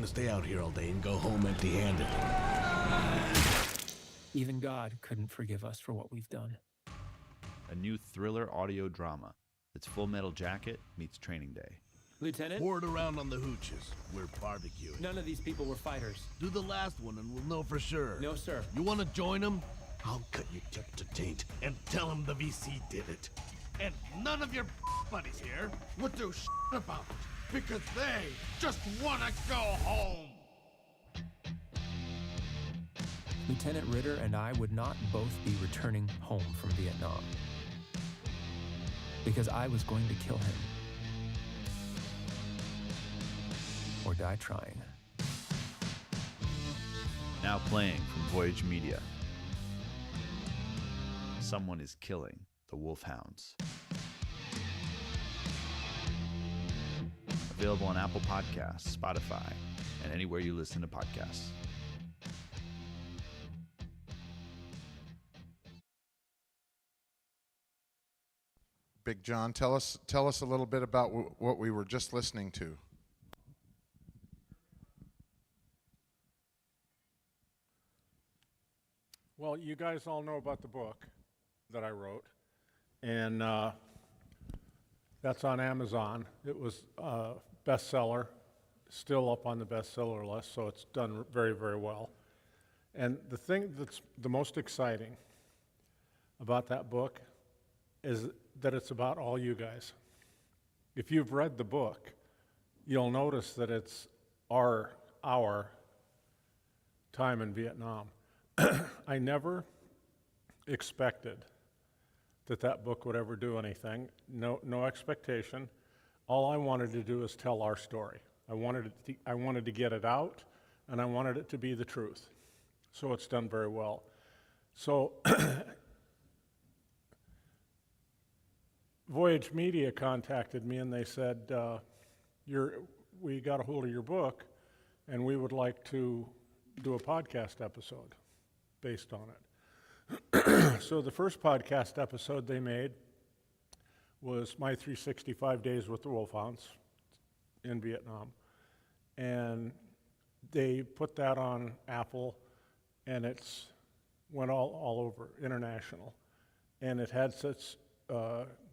to stay out here all day and go home empty-handed. Even God couldn't forgive us for what we've done. A new thriller audio drama. It's Full Metal Jacket meets Training Day. Lieutenant? Pour it around on the hooches. We're barbecuing. None of these people were fighters. Do the last one and we'll know for sure. No, sir. You want to join them? I'll cut your tip to taint and tell them the VC did it. And none of your buddies here would do about it because they just want to go home. Lieutenant Ritter and I would not both be returning home from Vietnam because I was going to kill him or die trying. Now playing from Voyage Media. Someone is killing the Wolfhounds. Available on Apple Podcasts, Spotify, and anywhere you listen to podcasts. Big John, tell us a little bit about what we were just listening to. Well, you guys all know about the book that I wrote, and that's on Amazon. It was a bestseller, still up on the bestseller list, so it's done very, very well. And the thing that's the most exciting about that book is that it's about all you guys. If you've read the book, you'll notice that it's our time in Vietnam. I never expected that book would ever do anything. No expectation. All I wanted to do is tell our story. I wanted to get it out, and I wanted it to be the truth. So it's done very well. So Voyage Media contacted me and they said, we got a hold of your book and we would like to do a podcast episode based on it. So the first podcast episode they made was my 365 days with the Wolfhounds in Vietnam. And they put that on Apple and it's went all over, international. And it had such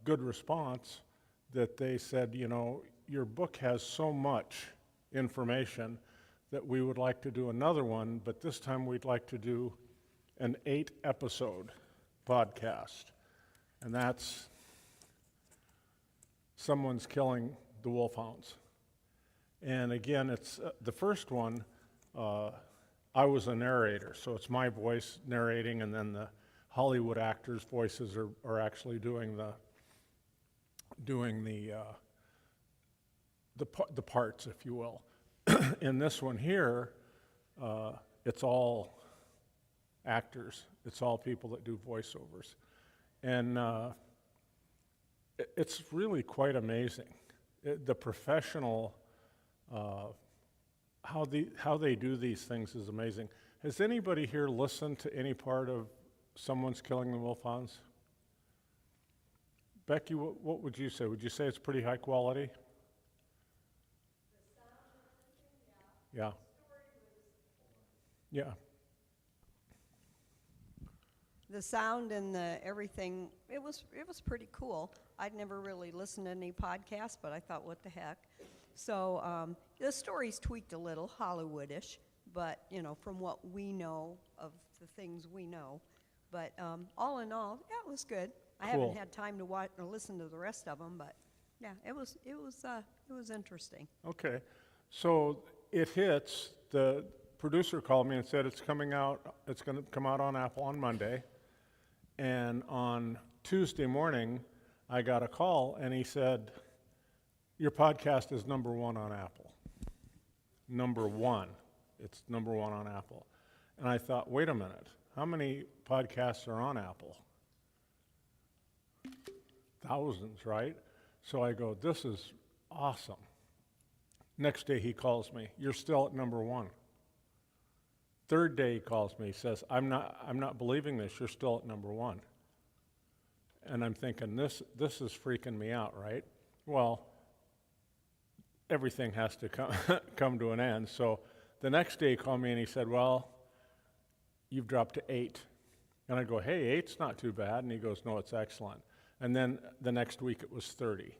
good response that they said, your book has so much information that we would like to do another one, but this time we'd like to do an 8-episode podcast. And that's Someone's Killing the Wolfhounds. And again, it's the first one, I was a narrator, so it's my voice narrating, and then the Hollywood actors' voices are actually doing the parts, if you will. In this one here, it's all actors. It's all people that do voiceovers, and it's really quite amazing. The professional, how they do these things is amazing. Has anybody here listened to any part of Someone's Killing the Wolfhounds? Becky, what would you say? Would you say it's pretty high quality? Yeah. Yeah. The sound and the everything, it was pretty cool. I'd never really listened to any podcasts, but I thought, what the heck? So the story's tweaked a little, Hollywoodish, but from what we know of the things we know. But all in all, yeah, it was good. I haven't had time to watch or listen to the rest of them, but yeah, it was interesting. Okay, so it hits. The producer called me and said it's coming out. It's going to come out on Apple on Monday, and on Tuesday morning, I got a call and he said, "Your podcast is number 1 on Apple. Number 1. It's number 1 on Apple." And I thought, wait a minute, how many podcasts are on Apple? Thousands, right? So I go, this is awesome. Next day he calls me, you're still at number 1. Third day he calls me, he says, I'm not believing this, you're still at number 1. And I'm thinking, this is freaking me out, right? Well, everything has to come, come to an end. So the next day he called me and he said, well, you've dropped to 8. And I go, hey, 8's not too bad. And he goes, no, it's excellent. And then the next week it was 30.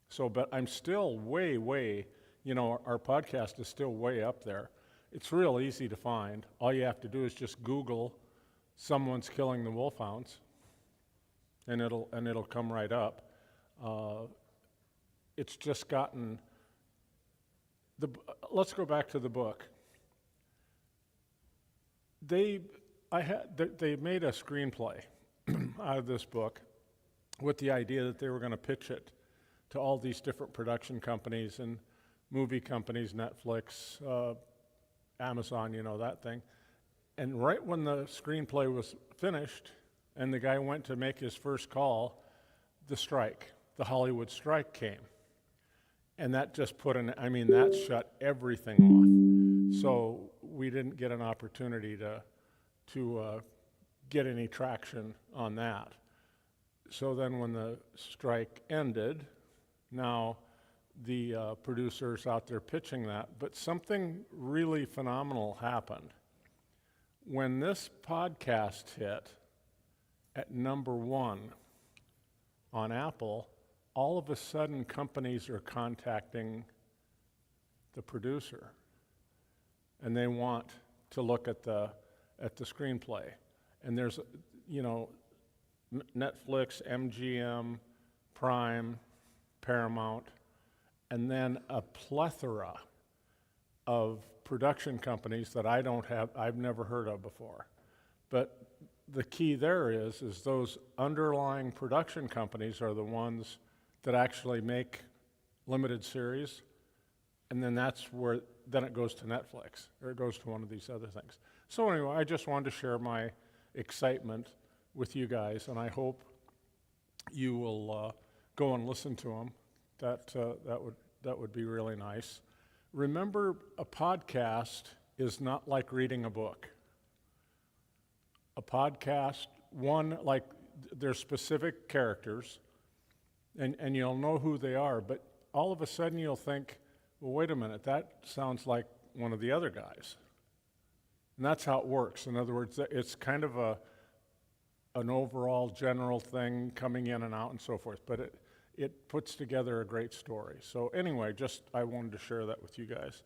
So, but I'm still way, you know, our podcast is still way up there. It's real easy to find. All you have to do is just Google someone's killing the Wolfhounds, and it'll come right up. It's just gotten let's go back to the book. They made a screenplay out of this book with the idea that they were going to pitch it to all these different production companies and movie companies, Netflix, Amazon, you know, that thing. And right when the screenplay was finished and the guy went to make his first call, the Hollywood strike came. And that just that shut everything off. So we didn't get an opportunity to get any traction on that. So then when the strike ended, now the producers out there pitching that, but something really phenomenal happened. When this podcast hit at #1 on Apple, all of a sudden companies are contacting the producer, and they want to look at the screenplay. And there's, you know, Netflix, MGM, Prime, Paramount, and then a plethora of production companies that I've never heard of before. But the key there is those underlying production companies are the ones that actually make limited series, and then then it goes to Netflix, or it goes to one of these other things. So anyway, I just wanted to share my excitement with you guys, and I hope you will go and listen to them. That would be really nice. Remember, a podcast is not like reading a book. A podcast, like there's specific characters, and you'll know who they are, but all of a sudden you'll think, well, wait a minute, that sounds like one of the other guys. And that's how it works. In other words, it's kind of an overall general thing coming in and out and so forth, but it puts together a great story. So anyway, I wanted to share that with you guys.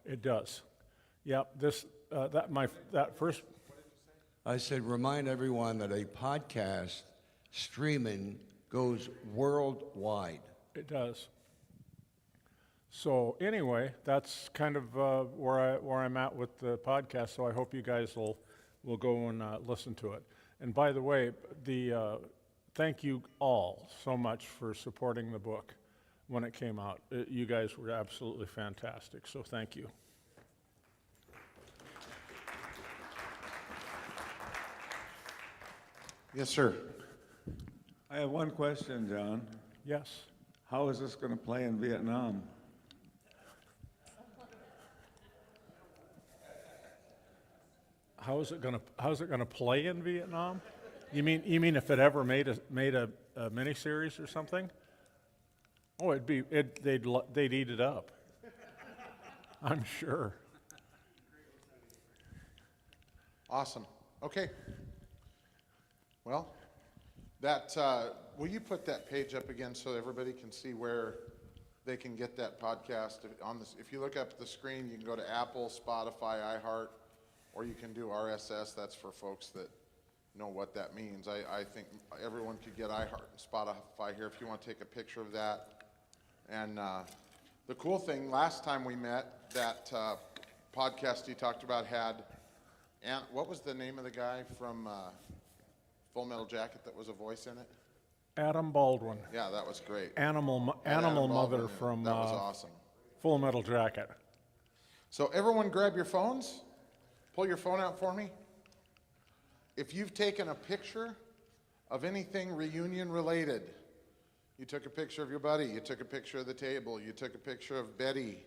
It does. Yep. First. I said, remind everyone that a podcast streaming goes worldwide. It does. So anyway, that's kind of where I'm at with the podcast. So I hope you guys will go and listen to it. And by the way, thank you all so much for supporting the book when it came out. You guys were absolutely fantastic. So thank you. Yes, sir. I have one question, John. Yes. How is this going to play in Vietnam? How's it gonna play in Vietnam? You mean if it ever made a miniseries or something? Oh, they'd eat it up. I'm sure. Awesome. Okay. Well, will you put that page up again so everybody can see where they can get that podcast? If you look up at the screen, you can go to Apple, Spotify, iHeart, or you can do RSS. That's for folks that know what that means. I think everyone could get iHeart and Spotify here if you want to take a picture of that. And the cool thing, last time we met, that podcast you talked about had, and what was the name of the guy from Full Metal Jacket that was a voice in it? Adam Baldwin. Yeah, that was great. Animal Baldwin, Mother from that was awesome. Full Metal Jacket. So everyone grab your phones. Pull your phone out for me. If you've taken a picture of anything reunion related, you took a picture of your buddy, you took a picture of the table, you took a picture of Betty.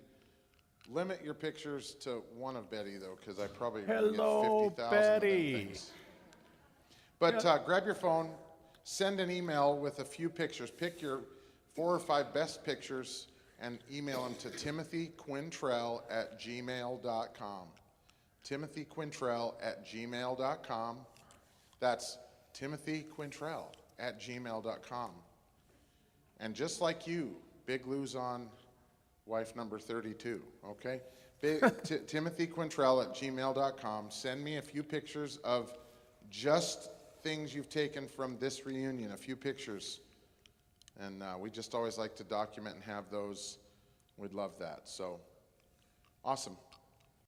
Limit your pictures to one of Betty, though, because I probably get 50,000 Betty. of them things. But grab your phone. send an email with a few pictures. Pick your 4 or 5 best pictures and email them to timothyquintrell@gmail.com. timothyquintrell@gmail.com. That's timothyquintrell@gmail.com. And just like you, Big Lou's on wife number 32, okay? timothyquintrell@gmail.com. Send me a few pictures of just things you've taken from this reunion, a few pictures. And we just always like to document and have those. We'd love that. So, awesome.